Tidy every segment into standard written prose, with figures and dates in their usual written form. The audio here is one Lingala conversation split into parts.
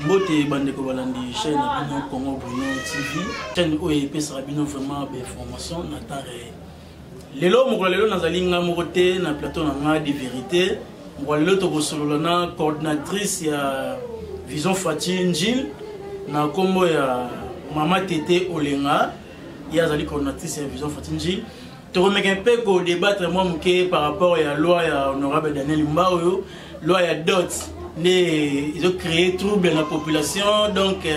Mbote bandeko balandi chaîne Bino Congo Bruno TV chaîne OEP sera Bino vraiment information natare lelo moko lelo nazalinga mokote na plateau na nga de vérité moko lelo to bosololana coordinatrice ya Vision Fati Njil na kombo ya Mama Tete Olenga ya zali coordinatrice ya Vision Fati Njil to remeka un peu ko débattre moi muke par rapport à la loi ya honorable Daniel Mbaoyo loi ya dot. Ils ont créé trouble dans la population, donc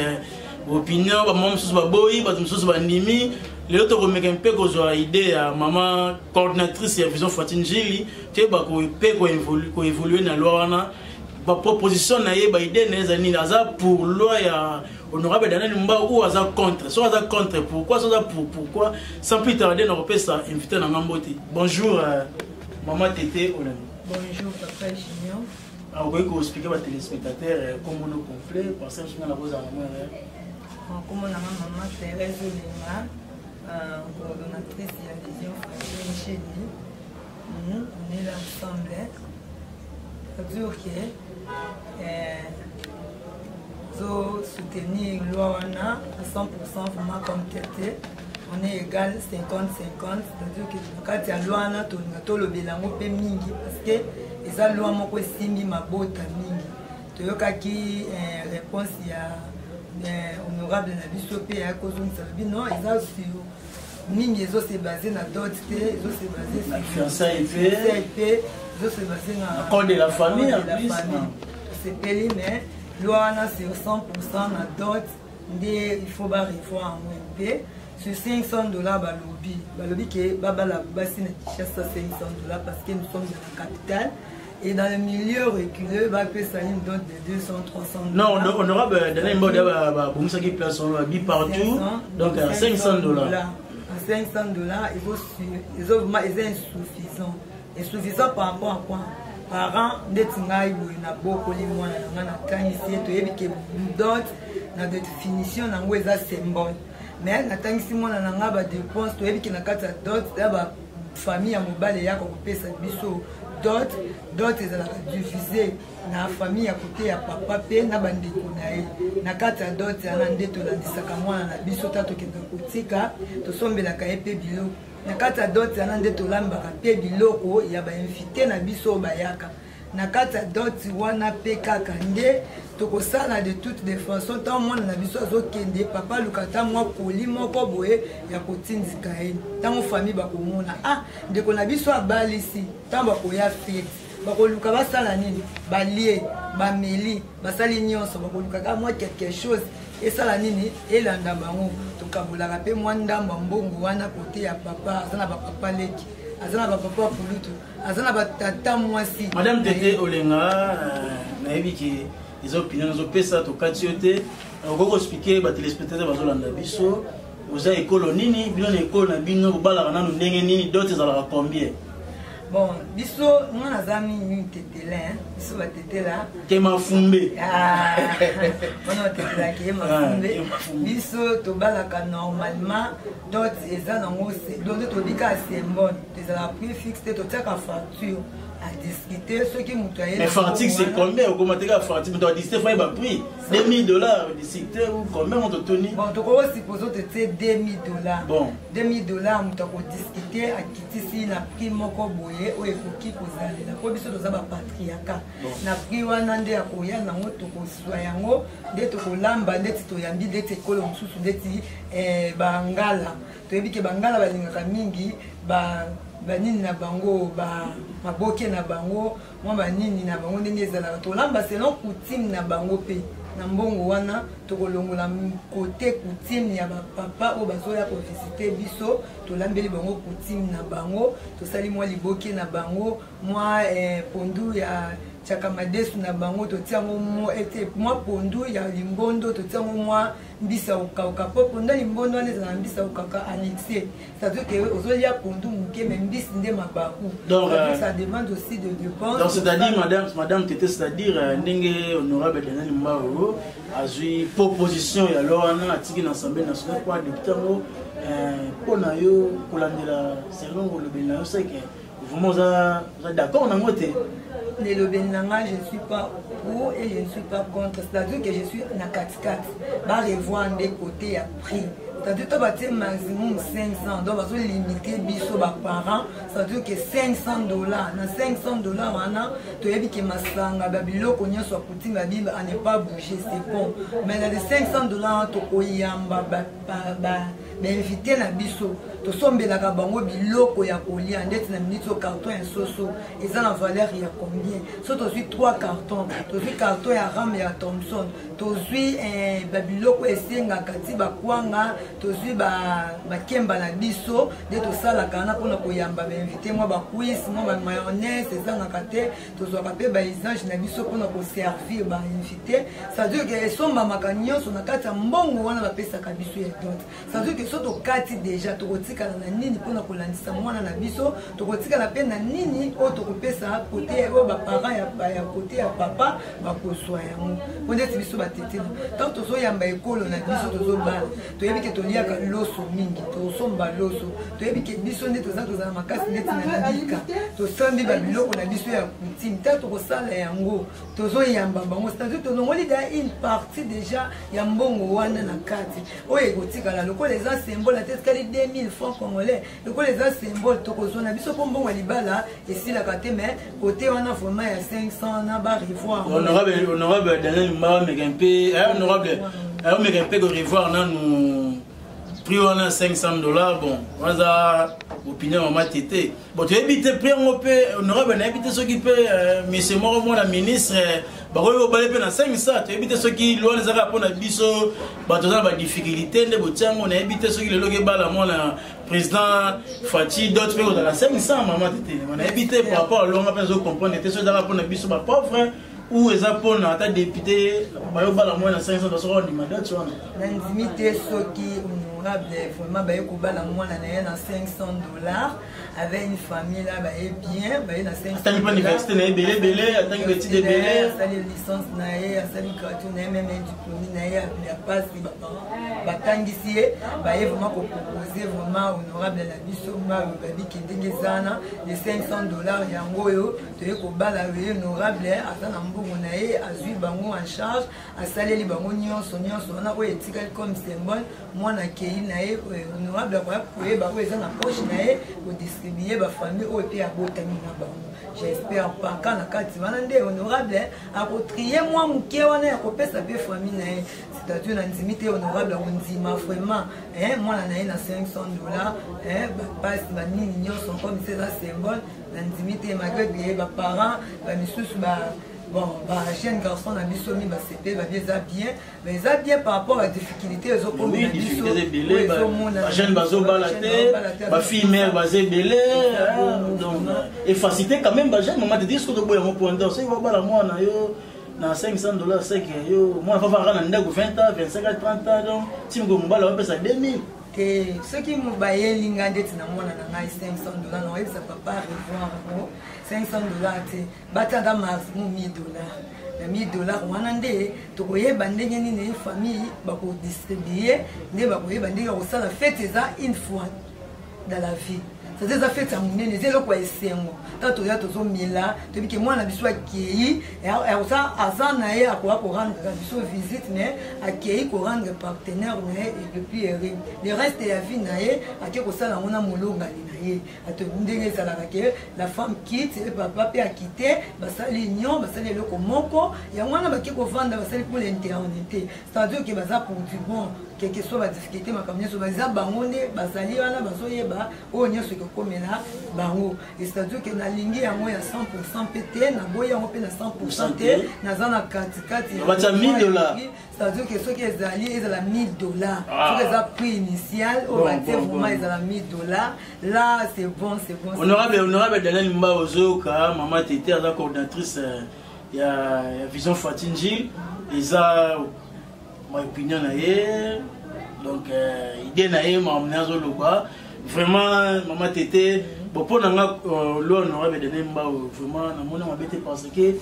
opinion, maman sous baboy, maman sous bandimi. Les autres remettent un peu qu'on a idée à maman coordinatrice de Vision Fati Njil, tu sais bah qu'on évolue dans la loi na, bah proposition na yé bah idée n'est ani aza pour loi ya honorable Daniel Mba ou aza contre, soit aza contre pourquoi, soit pourquoi, sans plus tarder on peut ça inviter dans Ngamboti. Bonjour maman Tete Olenga. Bonjour papa Junior. Vous pouvez expliquer aux téléspectateurs comment nous complet parce que je suis la voix à la main. Comme on a maman Thérèse Olenga, coordonnatrice de la Vision Fati Njil, on est là ensemble. Ça veut dire que soutenir loi à 100% vraiment comme tête. On est égal 50-50, c'est-à-dire que quand il y a loi, on a le bilan parce que les loi moko simbi mabota mingi. Toyoka ki réponse ya honorable na biso pe ya kozoni sabi non, ils sur mingi ezo se basé na dot te, ezo se basé sur fiançailles pe, ezo se basé na accord de la famille en plus. C'est peli mais loi na c'est 100% na dot, il faut ba réforme en MP. Sur $500 balobi que baba la bassine cherche $500 parce que nous sommes dans la capitale et dans le milieu reculé va que ça une donne de 200-300 $. Non, honorable Daniel Mba ba bomsa qui place on bi partout donc à $500. À $500 ils ont insuffisant par rapport à quoi parents ndetingai na boko li mwana na kanisi to yebi ke dot na définition na ngweza symbole. Mais natangisi mwana na nga ba dépense to yebi ki na kata dot ya ba famille ya mobale ya ko pesa biso dot ezalaka diffusé na famille ya côté ya papa pe na bandeko na ye na kata dot ana nde tolandisaka mwana na biso ta tokenda kotika tosombelaka ye pe biloko na kata dot ana nde tolambaka pe biloko ya ba invité na biso bayaka na kata dot wana pe kaka nde tokosala de toutes les façons tant mwana na biso azokende papa lukata mwa koli moko boye ya kotindika ye ntango famille bakomona ndeko na biso abalisi ntango bakoya fete bakoluka basala nini balie bameli basali nyonso bakolukaka mwa quelque chose esala nini elanda bango tokabolaka mpe mwa ndamba mbongo wana kote ya papa aza na bapapa leki aza na bapapa pulutu aza na batata mwasi. Madame Tete Olenga nayebi ki les opinions ont pesa to katiote on va expliquer ba téléspectateurs bazolanda biso oza ekolo nini bino na ekolo na bino bala na ndenge nini dote za combien. Bon biso ngana zami ni tetela biso ba tetela ke mafumbe on tetela ke mafumbe biso to balaka normalement dot eza na ngose donc to bika symbole des la prix fixe to teka facture à discuter ce qui m'a mais Fantique c'est combien au commentaire Fantique mais tu as dit c'est pas prix $2000 discuter ou combien on te tenir bon tu crois supposons te $2000 bon $2000 on t'a discuter à kitisi na prix moko boye o ekoki kozala ko biso to za ba patriarcat na prix wana nde akoya na ngo to ko soyango nde to ko lamba nde to yambi nde te kolo mususu nde ti bangala to yebike bangala balingaka mingi ba banini na bango ba maboke na bango mwa banini na bango ndenge ezalaka tolamba selon coutume na bango pe na mbongo wana tokolongola kote coutume ya bapapa oyo bazoya kovisite biso tolambeli bango coutume na bango tosali mwa liboke na bango mwa pondu ya chakamadesu na bango totiango mwa pondu ya limbondo totiango mwa mbisa ukauka po pondu limbondo wana ezala mbisa ukauka annexé c'est-à-dire que ozolia pondu muke mais mbisi nde mabaku donc ça demande aussi de dépenses donc c'est-à-dire madame Tete c'est-à-dire ndenge honorable Daniel Mbaoyo azui proposition ya lwana atiki na assemblée nationale kwa député ngo pona yo kolandela selon le binayo c'est que Vraiment, vous êtes d'accord dans votre côté? Les Lobenanga, je ne suis pas pour et je ne suis pas contre. C'est-à-dire que je suis na 4-4. Va revoir des côtés à prix. C'est-à-dire que tu vas maximum 500. Donc, tu vas limiter biso par parents. C'est-à-dire que $500. Dans $500, tu as dit que Masanga, Babilo, qu'on y a soit coutume, à ne pas bouger, c'est bon. Mais dans les $500, tu peux inviter na biso. Tu sommes la bango biloko ya kolia ndeti na minute au carton un soso et ça la valeur il y a combien so tu suis 3 cartons tu suis carton ya Ram ya Thompson tu suis babiloko esenga kati ba kwanga tu suis ba kemba na biso de to sala kana pona koyamba ba inviter moi ba quiz moi ba mayonnaise ça na kate tu so rapé ba isage na biso pona ko servir ba inviter ça veut dire que somba makanyo so na kati mbongo wana ba pesa ka biso ya donc ça veut dire que so to kati déjà to kotikala na nini pona kolandisa mwana na biso to kotikala pe na nini o to kopesa côté o ba parents ya côté ya papa ba koswa yango pona ti biso ba tete tant to so yamba ekolo na biso to zo ba to yebi ke to liaka loso mingi to somba loso to yebi ke biso nde to za makasi neti na bika to sambi ba biloko na biso ya kutim tant to kosala yango to zo yamba bango c'est-à-dire to ngoli da une partie déjà ya mbongo wana na kati o ekotikala lokola eza symbole la tête kali 2000 francs congolais lokola eza symbole to kozona biso po mbongo libala esila kate mais côté wana vraiment ya 500 na ba revoir honorable Daniel Mba Megempe honorable Megempe go revoir na nous prix on a $500 bon waza opinion maman tété bon tu habites prix on peut honorable na habite ce qui peut monsieur Moro la ministre bakoyo balé pe na 500 tu habites ce qui loin les rapports na biso ba toza ba difficulté nde botiango na habite ce qui le loge bala mona président Fati d'autres pe dans la 500 maman tété on habite par rapport long après zo comprendre était ce rapport na biso ba pauvre ou les apôtres na ta député bayo bala mona 500 dollars on demande tu vois na limité ce qui honorable vraiment bayo ko bala mona na $500 avec une famille là bah bien bah na 500 attends pas université na belé attends petit de belé ça les licences na ça les gratuit na même diplôme na ya passe ba tangisi bah vraiment ko proposer vraiment honorable la biso ma babi kindenge zana les $500 yango yo to ko bala honorable atana mbongo na ye azui bango en charge asaleli bango nyonso na ko etikali comme symbole mwana kei na ye honorable kwa koyeba ko eza na poche na ye ko distribuer ba famille o pe abotami na bango j'espère pas kana kati wana nde honorable a ko trier moi muke wana ya ko pesa pe famille na ye c'est-à-dire na nzimite honorable a ndima vraiment mwana na ye na $500 ba passe ba nini nyonso comme c'est un symbole na nzimite malgré ba parents ba misusu ba bon, jeune garçon a mis soumis, c'était bien par rapport à la difficulté. Oui, difficulté, la jeune bazo balaté, la fille mère basée belé, et facilité quand même, la jeune maman te dit ce que tu bois mon point d'or, c'est que voilà moi na yo na $500 c'est que yo moi va faire un 20 ans, 25 ans, 30 ans donc si me mbala on peut ça 2000. Ceux qui m'ont baillé l'ingandette na moi na $500 non et ça peut pas revoir $500 batanga maximum $1000 $1000 wana nde tokoyeba ndenge nini famille bako distribuer nde bakoyeba ndenge kosala fête eza une fois dans la vie. C'est des fêtes à mon nez, c'est le quoi c'est moi. Tant que tu as tout mila, tu dis que moi la biso accueilli, et ça azan nae à quoi pour rendre la biso visite mais accueilli pour rendre partenaire nae et depuis le reste de la vie nae à qui ko sala on a molonga nae à te ndenge ça la femme quitte et papa peut a quitté ba sali union ba sali le komoko et on a ba qui ko vendre ba sali pour l'éternité. C'est-à-dire que baza pour du bon quelle que soit la difficulté ma comme so baza bangonde ba sali wana ba so yeba o nyoso comme là bango c'est-à-dire que na lingi yango ya 100% pété na boya yango pe na 100% té na zana katikati ba $1000 c'est-à-dire que ceux qui ezali ezala $1000 ceux qui za prix initial au baté vraiment ezala $1000 là c'est bon honorable Daniel Mba Ozoka maman tété la coordinatrice ya Vision Fatinji eza ma opinion na ye donc idée na ye ma mnazo loba vraiment maman tété bon pour nanga l'honorable Daniel Mba vraiment na mona mabete parce que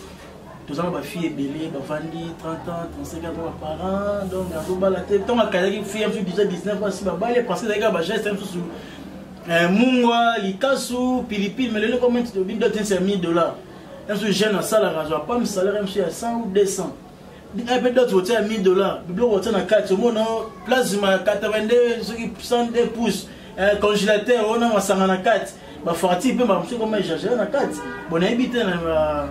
tous ans ba fille belé ba vandi 30 ans 35 ans par an donc à tout balaté tant à kala qui fille déjà 19 ans si ba balé parce que les gars ba geste sous Mungwa, Likasu, Pilipili, mais le comment tu dis d'autres c'est $1000. Un jeune à salaire, je pas me salaire monsieur à 100 ou 200. Un peu d'autres voter à $1000. Biblio voter à 4, au moins plasma 82 102 pouces. Congélateur on a 54. Ba forti peu ma monsieur comment exagérer na 4. Bon habité na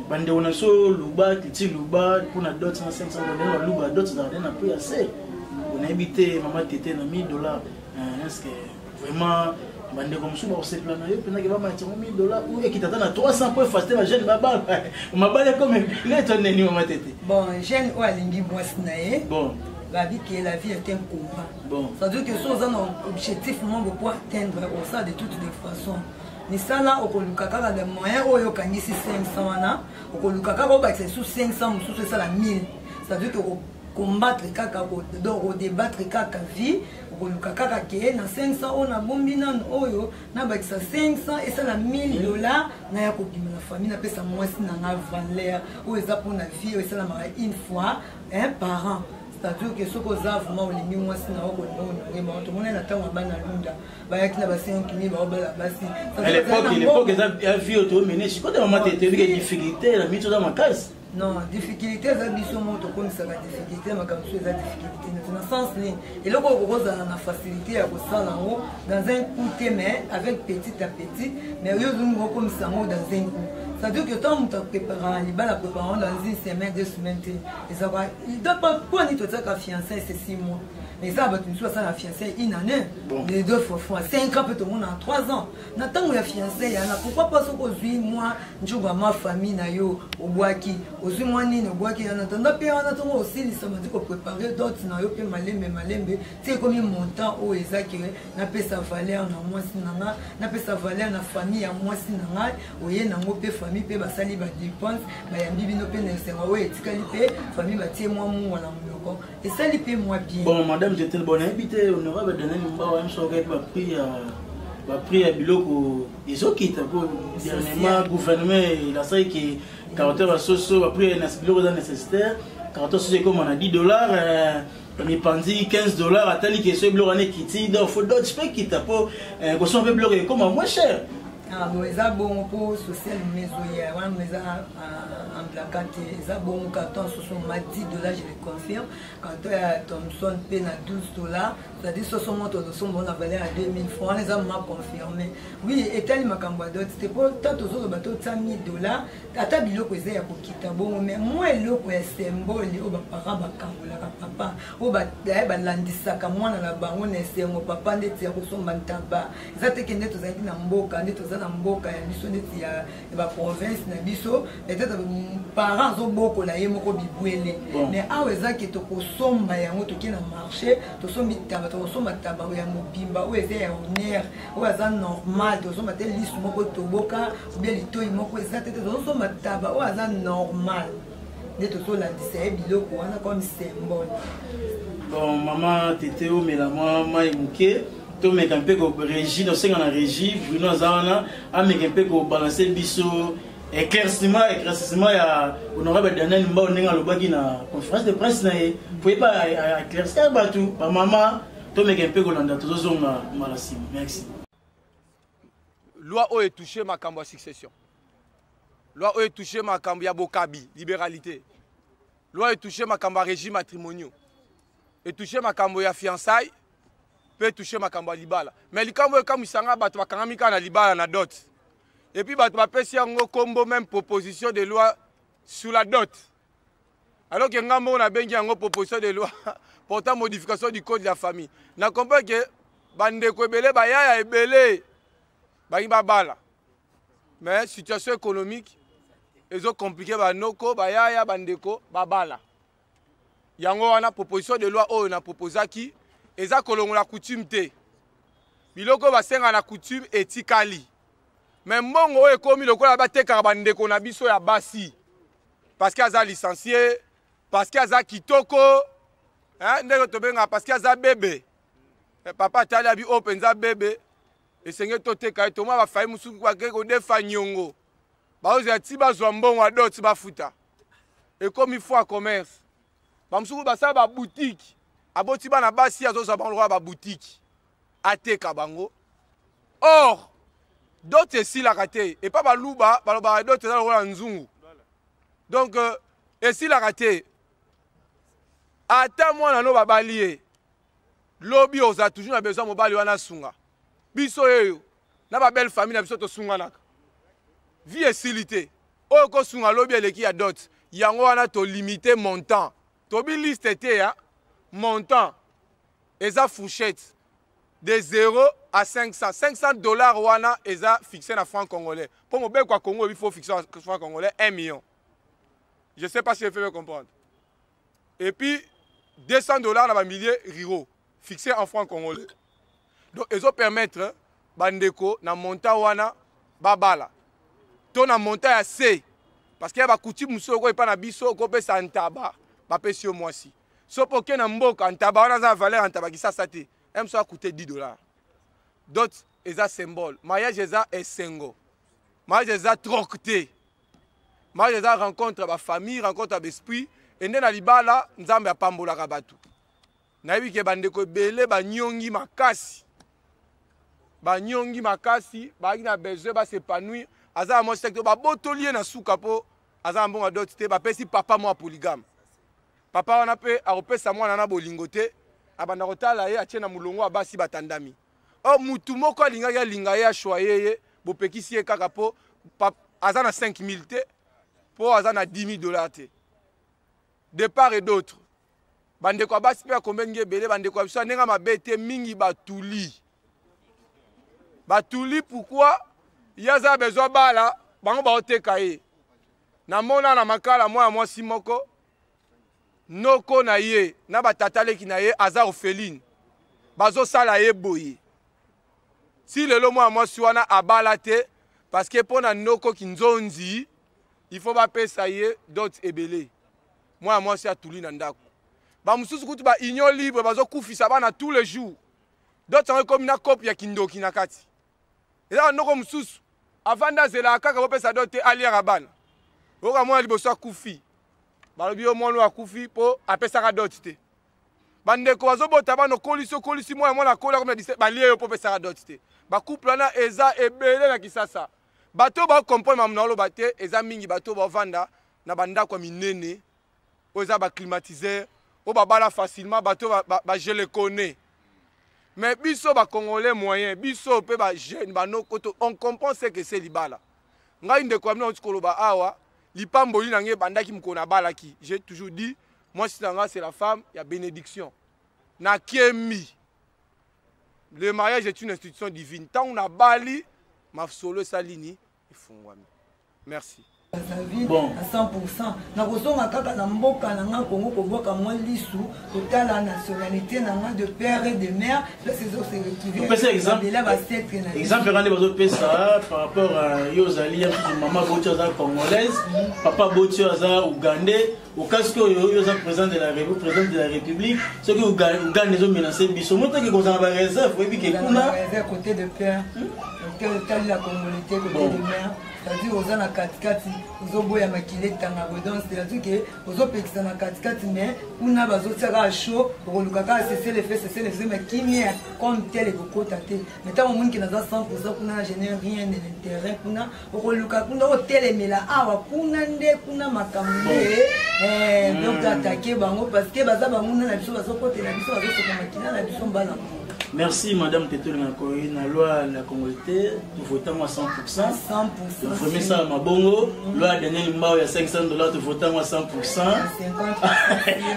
bande on a so luba titi luba pour na d'autres na 500 $, luba d'autres dans na prix assez. On habité maman tété na $1000. Est-ce que vraiment bande comme ça on se plan na yo pena que va mettre $1000 ou qui t'attend à 300 pour faire la jeune baba. Ma balle comme il est ton neni maman tété. Bon, jeune ou alingi boisnaé. Bon. La vie est un combat. Bon. Ça veut dire que si on a un objectif, on peut atteindre ça de toutes les façons. Mais ça là, on a des moyens, on a 500, on a sous 500, sous ça la 1000. Ça veut dire qu'on combattre les caca, on débattre les caca vie, on a 500, on a bombi nan oyo, na ba 500 et ça la $1000, na ya ko bima la famille, na pesa mwasi na valeur, ou eza pour na vie, ou ça la mara une fois, un par an. C'est-à-dire que ce que vous avez vraiment les mois si nous avons tout le monde a temps à Banalunda, Bayak na bassin qui n'est pas la basse. À l'époque, ils avaient vu autour mais je crois que maman était des difficultés la mise dans ma case. Non, difficulté ça dit sur mon comme ça la difficulté mais comme ça la difficulté dans le sens ni et là qu'on rose la facilité à ça là haut dans un coup mais avec petit à petit mais eux nous comme ça dans un coup. C'est-à-dire que tant que tu prépares, il va la préparer dans une semaine, 2 semaines. Et ça va. Il ne doit pas prendre tout ça qu'à fiancé, c'est 6 mois. Mais ça, tu ne ça la fiancée une année. Les 2 fois 5 ans, peut-être en 3 ans. N'attends que la fiancée, pourquoi pas ce que 8 mois, je vois ma famille, au bois qui, au mois ni au bois qui, en attendant, puis en attendant aussi, ils sont dit qu'on préparer d'autres, n'a pas malembe, c'est comme un montant où ils acquèrent, n'a pas sa valeur, n'a pas sa valeur, n'a famille, à moi, si n'a pas, ou y a n'a famille pe basali ba dépense ba yambi bino pe na senga we etikali pe famille ba tie moi mu wala muloko et ça li pe moi bien. Bon madame j'étais bonne habité honorable donner numba wa mso ga ba prix à biloko izokita ko dernièrement gouvernement il a ça qui caractère socio ba prix na biloko za nécessaire caractère socio comme on a $10 on y pandi $15 atali que ce biloko ne kiti donc faut d'autres pe kita po ko son pe biloko comme moins cher. Ah, bon, ils ont bon pour social maison hier, ils ont en placate, ils ont bon carton sur son $10, je le confirme. Quand Thomson paye $12, c'est-à-dire que son montant de son bon a valeur à 2000 francs, les ont confirmé. Oui, et tel macambadot, c'était pour tant aux autres bateaux $100,000. À ta bilo que c'est à Kokita bon, mais moi le ko symbole au parents bakambola papa, au landisa ka mwana na bango na sengo papa ndeti ya kosomba ntaba. Ezate kende to zaki na mboka, ndeti to na mboka ya biso ndeti ya ba province na biso, peut-être parents zo boko la yemoko bibwele. Mais aweza ki to kosomba yango to ki na marché, to sombi taba to kosomba taba ya mobimba, o eze ya honneur, o eza normal, to somba te lisu moko to boka, ou bien litoi moko ezate to somba taba o eza normal. Ndeti to la dise biloko wana comme symbole. Bon maman Tétéo mais la maman Mouké to meka mpe ko régie do senga na régie Bruno Zana a meka mpe ko balancer biso éclaircissement ya honorable Daniel Mba onenga lobaki na conférence de presse na ye pouvez pas éclaircir batu ba maman to meka mpe ko landa to zonga malasi. Merci. Loi o est touché makambo succession. Loi o est touché makambo ya bokabi libéralité. Loi est touché makambo régime matrimonial. Et touché makambo ya fiançailles. Peut toucher makambo libala mais likambo comme isanga bato bakangamika na libala na dot et puis bato bapesi yango kombo même proposition de loi sur la dot alors que ngambo na bengi yango proposition de loi portant modification du code de la famille na comprend que bandeko ebele bayaya ebele bangi babala mais situation économique ezo compliqué banoko bayaya bandeko babala yango wana proposition de loi oyo na proposaki eza kolongo la coutume te biloko basenga na coutume etikali mais mbongo oyo ekomi lokola batekaka bandeko na biso ya basi parce que aza licencié parce que aza kitoko ndenge tobenga parce que aza bebe papa atali abi oyo mpenza bebe esenge toteka ye toma bafai mosuku bakeke kodefa nyongo baozela ti bazwa mbongo adoti bafuta ekomi foi commerce bamosuku basala baboutique aboti bana basi azozwa bango lokola baboutique ateka bango Or, d'autres ici la raté. Et pas balouba, d'autres dans le nzungu. Donc, ici la raté. Attends moi nano babalié. Lobby osa toujours na besoin mobali wana sunga. Biso yeyo. Na ba belle famille na biso to sunga naka. Vie esilité. Oyo ko sunga lobby eleki ya dot. Yango wana to limiter montant. To bi liste te ya montant. Eza fourchette de 0 à 500. 500 dollars wana eza fixé na franc congolais. Pour mon quoi Congo il faut fixer en franc congolais 1 million. Je sais pas si je fais comprendre. Et puis 200 dollars dans un millier riro fixé en franc congolais. Donc ils ont permettre bandeko na montant wana babala. To na montant ya C parce qu'il y a ba coutume muso ko pa na biso ko pe santaba ba pesi au mois si. So pour que na mboka antaba wana za valeur antaba ki ça te. Même ça coûter 10 dollars. D'autres ils a symbole. Mariage eza esengo. Mariage eza trocté. Mariage eza rencontre ba famille, rencontre ba esprit. Et na libala nzambe apambolaka batu. Nayebi ke bandeko ebele banyongi makasi. Banyongi makasi, baki na besoin ba s'épanouir. Aza mo secteur ba botolier na suka po aza mbonga dot te ba pesi papa mo polygame. Papa wana pe aropesa mwana na bolingote, abanda kotala ye atie na mulongo abasi batandami. O mutu moko alinga ye choyer ye, bopekisi ye kaka po aza na 5000 te, po aza na 10 000 dollars te. De part et d'autre. Bandeko abasi pe akombenge bele bandeko abiso nenga mabete mingi batuli. Batuli pourquoi? Yaza besoin bala, bango ba oteka ye. Na mona na makala moi si moko. Noko na ye, na batatale ki na ye aza orpheline. Bazo sala ye boye. Si lelo moi si wana abala te parce que pona noko ki nzonzi, il faut ba pesa ye d'autres ebele. Moi si atuli na ndako. Ba mususu kutu ba union libre bazo kufisa bana tous les jours. D'autres sont comme na copie ya kindoki na kati. Et là noko mususu avant d'azela kaka bopesa dote ali rabana. Oka moi liboso kufi. Balobi o monu akufi po apesa dote te. Bandeko bazo bota bano kolisi moi na kola comme dit ba lié po pesa dote te. Ba couple na eza ebele na kisasa. Bato ba comprendre mamna lo bate eza mingi bato ba vanda na banda kwa minene. Oza ba climatiseur, o ba bala facilement bato ba je le connais. Mais biso ba congolais moyen, biso pe ba jeune ba no koto on comprend ce que c'est libala. Ngai ndeko amna otiko ba awa, lipamboli na nge bandaki mkona bala ki. J'ai toujours dit moi c'est la femme, il y a bénédiction. Na kiemi. Le mariage est une institution divine. Tant on a bali, ma solo salini, il faut merci. Bon. À 100%. Na kozonga kaka na mboka na nga Congo koboka mwa lisu totala nationalité na nga de père et de mère. Ça c'est ça c'est retrouvé. Par exemple rendre bazo pesa par rapport à Yozali maman Botio za congolaise, papa Botio za ougandais, au cas que Yoza président de la République, ce que Ouganda les ont menacé biso montre que kozana ba réserve et puis que kuna côté de père, côté de la communauté côté de mère. C'est-à-dire aux gens à katikati, aux oboya makile tanga redon, c'est-à-dire que aux opéxans à katikati mais on a besoin de faire chaud pour le caca cesser les faits mais qui vient comme tel et beaucoup taté. Mais tant au monde qui n'a pas 100% qu'on a généré rien de l'intérêt qu'on a au luka qu'on a hôtel mais là ah qu'on a ndé qu'on a makamule donc attaquer bango parce que baza bango na biso bazo côté na biso bazo comme makina na biso mbala. Merci Madame Teto Ngakoy, na loi la Congolais, tu votons à 100%. 100%. Tu remets ça à Mabongo, loi Daniel Mbao, il y a 500 $, tu votons à 100%. 50%.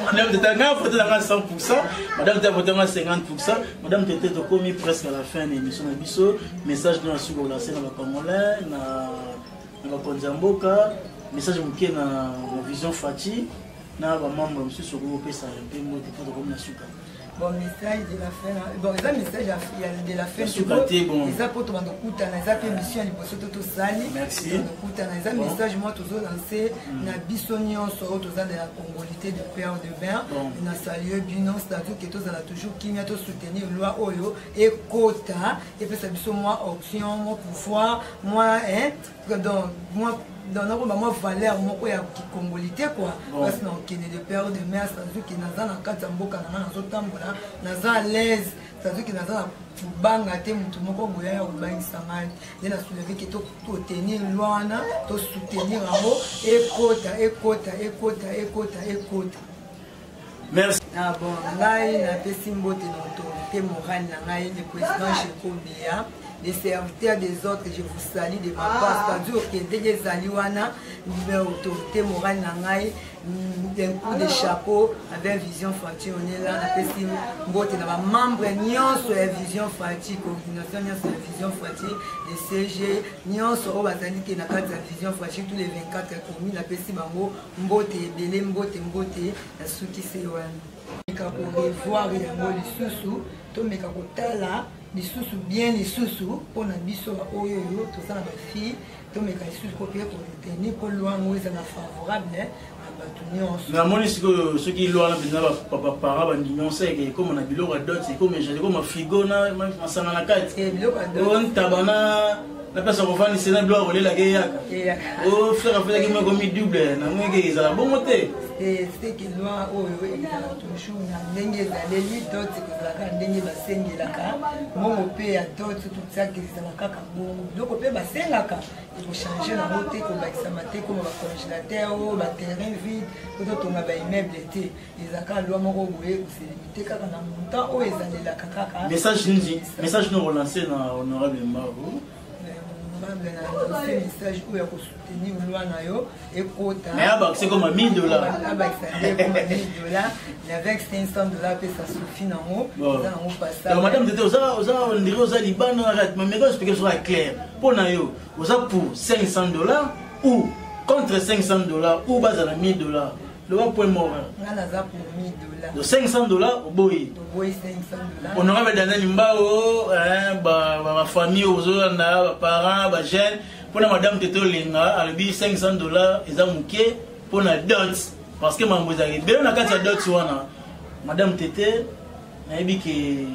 Madame Teto Ngakoy, à 100%. Madame Teto votons à 50%. Madame Teto commis presque à la fin de l'émission. Message de la Souga, la scène à Congolais, na Konzamboka, message mouké na Vision Fati, na membre monsieur Sogoro Pesa, un peu moins de comme la Souga. Bon message de la fin bon ça message de la fin bon ça pour tout le monde écouter na ça émission liboso toto sali merci écouter na ça message moi toujours lancé na bisonnion sur tous de la congolité de père de mère na saluer bino c'est-à-dire que tous la toujours qui vient soutenir loi oyo et quota et puis ça biso moi option moi pouvoir moi donc moi dans notre maman valeur moko ya kikongolité quoi parce que on est de père de mère ça veut que naza na kati mboka na nazo tambola naza à l'aise ça veut que naza banga te mutu moko boya ya kubangisa ngai na soulever que to tenir loana to soutenir amo ekota. Merci. Ah bon, ngai na pesi mbote na autorité morale na ngai le président Chekobia. Les serviteurs des autres, je vous salue de ma part. C'est-à-dire que dès les Aliwana, l'autorité morale Nangaï, d'un coup de chapeau avec Vision Fati, on est là, on a fait si mbote na membre nion sur la Vision Fati, coordination nion sur la Vision Fati, les CG nion sur au bazali qui na carte la Vision Fati tous les 24 communes, la pesi bango mbote belé mbote la souki c'est wana. Meka ko revoir yango lisusu, to meka ko tala lisusu bien lisusu pour na biso oyo yo to ça na ba fille to meka lisusu ko pia ko tenir ko loin ngweza na favorable na moni siko soki loi na bina papa para ba nyonse ke comme na biloko dot c'est comme j'ai comme frigo na masanga na kati on tabana la personne ko fani sena bloc relé la yaka o frère a fait que moi comme double na ngeke ezala bon moté c'est que loi oyo ezala toujours na ndenge ezaleli dot ezalaka ndenge basengelaka mongo pe ya dot tout ça que ezalaka kaka bongo biloko pe basengaka changer na moté ko bakisa mate comme ba congélateur o ba terrain vide ko to tonga ba immeuble té ezaka loi moko boye ko se limiter kaka na montant o ezalelaka kaka message nous relancer na honorable Maro message où il y a soutenir loi na yo et quota mais c'est comme $1000 $1000 avec $500 pe ça suffit na mo ça na mo passage madame Tete oza on dirait oza libano arrête mais me expliquer soit clair pour na yo oza pour $500 ou contre $500 ou base na $1000 le point mort na za pour $1000 de $500 au boy $500 honorable Daniel Mbao ma famille aux autres ba parents ba jeunes pour madame Tete Linga albi $500 eza muke pour na dot parce que mambo za be na kati ya dot wana madame Tete na yebi ke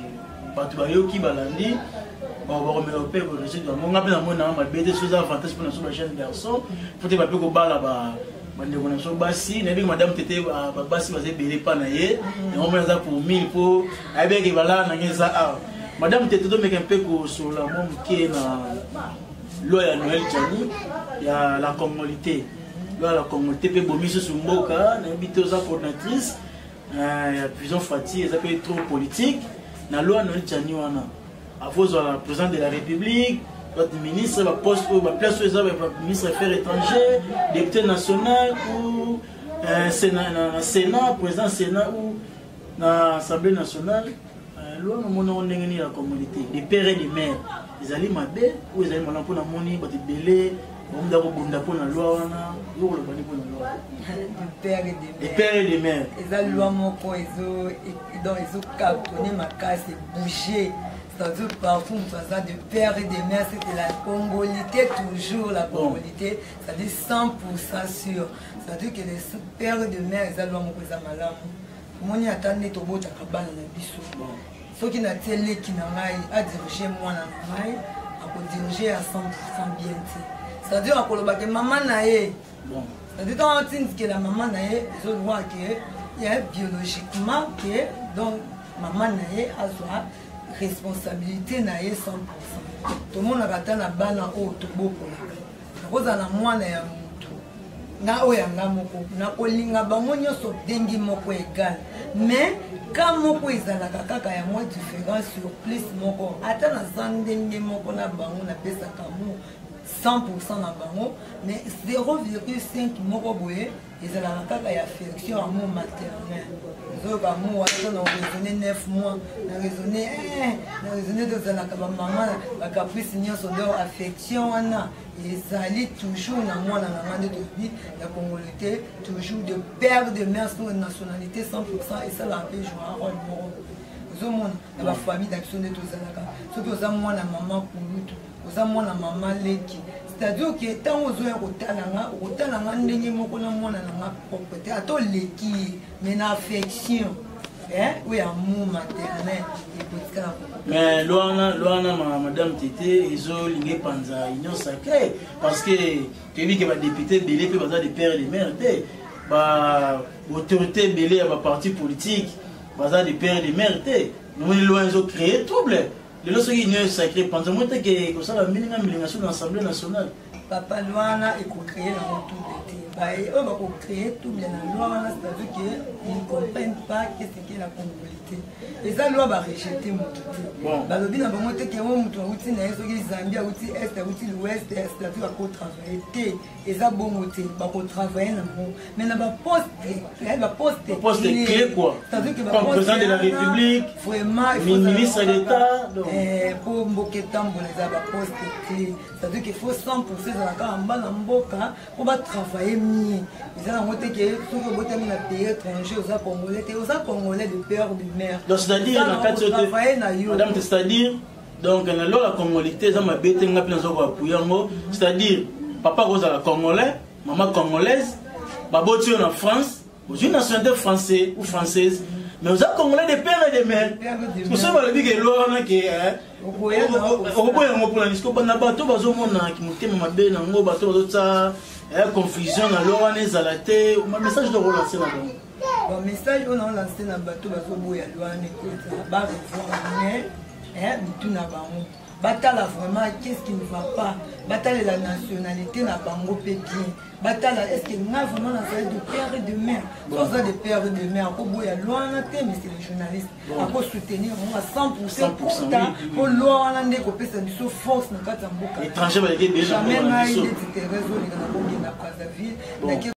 batu ba yoki balandi ba remettre au père pour réussir dans mon appel na mona ma bête sous avantage pour nos jeunes garçons pour te ba ko bala ba bande connaissance basi na yebi madame Tete ba basi ba zebele pa na ye na on za pour 1000 pour avec bala na ngeza a madame Tete do meka un peu sur la mon qui na loi ya Noël Tchani ya la communauté la communauté peut bomber sur mboka na habité aux coordinatrices ya Vision Fati ça peut être trop politique na loi Noël Tchani wana à vos la président de la République votre ministre va poste va place aux ministre des Affaires étrangères député national ou Sénat président Sénat ou na Assemblée nationale loi mon ndenge la communauté des pères et des mères les alliés mabe ou les alliés malin pour la moni ba te belé on doit rebondir pour la loi wana yo le bani pour la loi des pères et des mères et la loi moko ezo dans ezo cartonner ma casse bouger c'est-à-dire parfois ça de pères et des mères c'était la congolité toujours la congolité c'est-à-dire 100% sûr c'est-à-dire que les pères et des mères ils loi moko za malamu moni atande to bota kabana na biso soki na télé qui na ngai a diriger moi na ngai a ko diriger à 100% bien ti c'est-à-dire a koloba ke maman na ye bon c'est-à-dire quand on dit que la maman na ye je vois que il y a biologiquement que donc maman na ye a soit responsabilité na ye 100% tout le monde a katana bana o to boko na koza na mwana ya mutu na oyanga moko na kolinga bango nyonso dengi moko égal mais quand moko ezalaka kaka ya moi différence sur plus moko ata na zandenge moko na bango na pesaka mo 100% na bango mais 0,5 moko boye ezalaka kaka ya affection amour maternel zoka mo ata na raisonner 9 mois na raisonner tozalaka bamama bacaprice nyonso de affection wana ezali toujours na mwana na nga nde tobi ya congolité toujours de père de mère sur nationalité 100% et ça la peut jouer un rôle moko ozomona na bafamille na biso nde tozalaka soki oza mwana mama kulutu oza mwana mama leki c'est-à-dire que ntango ozoya kotala nga ndenge moko na mwana na nga propre te ata oleki mais na affection oui amour maternel ekotikala mais loana madame Tété ezolingi panza union sacrée parce que toyebi ke badéputé belé mpe baza des pères et des mères te baautorité belé ya baparti politique baza des pères et des mères te nomoni loin ezocréer trouble lelo soki union sacrée panza mo te ke kosala milinga sur l'Assemblée nationale papa Luana éco-créé dans mon tour d'été. On va créer tout bien la loi, c'est-à-dire qu'ils ne comprennent pas qu'est-ce qu'est la congolité. Et ça, loi va rejeter mon tout. Bah, le bien, on va monter que on monte outil na est, Zambia outil est, outil l'ouest, c'est-à-dire va travailler. Et ça bon outil, va travailler na bon. Mais na va poster, elle va poster. Poster clé quoi. C'est-à-dire que comme président de la République, vraiment, ministre d'État, pour mboke tambo na va poster clé. C'est-à-dire qu'il faut 100% de la caramba na mboka pour va travailler mieux. Ils ont monté que tout le monde dans pays étranger aux Congolais, aux Congolais de père de mère. Donc c'est-à-dire madame, c'est-à-dire donc la congolité ça m'a bête nga plein zoko apuyango, c'est-à-dire papa rosa la congolais, maman congolaise, baboti en France, aux une nationalité français ou française. Mais aux Congolais des pères et des mères. Pour ça, on a dit que l'on a qui est. On a dit que na bateau bazo mona ki mutema mabe na ngo bateau bazo tsa confusion na lora neza la te ma message de relancer là donc. Bon message on a lancé na bateau bazo boya lora ne ko ba revoir mitu na bango. Batala vraiment qu'est-ce qui ne va pas. Batala la nationalité na bango pe bien. Batala est-ce que nous avons vraiment de père et de mère. Sans ça de père et de mère, pour boya loin na te mais c'est les journalistes. Pour soutenir à 100% pour loin na ndeko pesa biso force na kata mboka. Étranger ba les jamais na idée de réseau les na bongi na Brazzaville.